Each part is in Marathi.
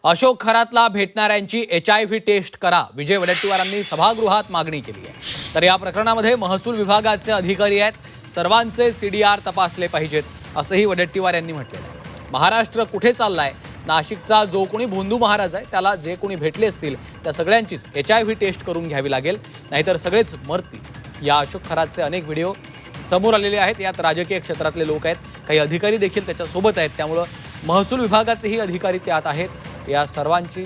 अशोक खरातला भेटणाऱ्यांची HIV टेस्ट करा, विजय वडेट्टीवारांनी सभागृहात मागणी केली आहे। तर या प्रकरणामध्ये महसूल विभागाचे अधिकारी आहेत, सर्वांचे CDR तपासले पाहिजेत असंही वडेट्टीवार यांनी म्हटलेलं आहे। महाराष्ट्र कुठे चाललाय? नाशिकचा जो कोणी भोंदू महाराज आहे त्याला जे कोणी भेटले असतील त्या सगळ्यांचीच HIV टेस्ट करून घ्यावी लागेल, नाहीतर सगळेच मरतील। या अशोक खरातचे अनेक व्हिडिओ समोर आलेले आहेत, यात राजकीय क्षेत्रातले लोक आहेत, काही अधिकारी देखील त्याच्या सोबत आहेत, त्यामुळे महसूल विभागाचेही अधिकारी त्यात आहेत। या सर्वांची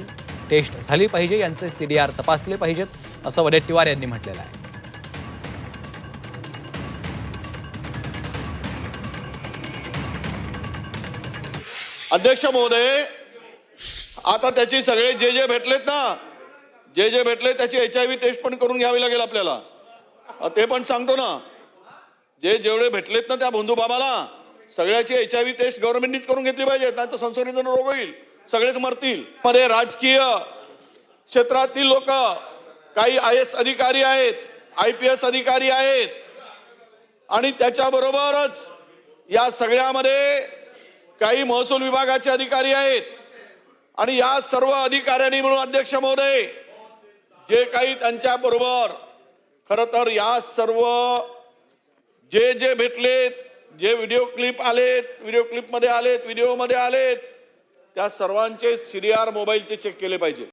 टेस्ट झाली पाहिजे, यांचे CDR तपासले पाहिजेत असं वडेट्टीवार यांनी म्हटलेलं आहे। अध्यक्ष महोदय, आता त्याची सगळे जे भेटलेत ना, जे भेटले त्याची HIV टेस्ट पण करून घ्यावी लागेल आपल्याला। ते पण सांगतो ना, जेवढे भेटलेत ना त्या बंधू बाबाला सगळ्याची HIV टेस्ट गव्हर्नमेंटनीच करून घेतली पाहिजे, नाही तर संसर्गजन्य रोग होईल, सगळेच मरतील। मध्ये राजकीय क्षेत्रातील लोक, काही IAS अधिकारी आहेत, IPS अधिकारी आहेत, आणि त्याच्याबरोबरच या सगळ्यामध्ये काही महसूल विभागाचे अधिकारी आहेत, आणि या सर्व अधिकाऱ्यांनी मिळून अध्यक्ष महोदय जे काही त्यांच्या बरोबर खरं तर या सर्व जे भेटलेत, जे व्हिडिओ क्लिप आलेत, व्हिडिओ क्लिपमध्ये आलेत, व्हिडिओमध्ये आलेत, त्या सर्वांचे CDR मोबाईलचे चेक केले पाहिजे।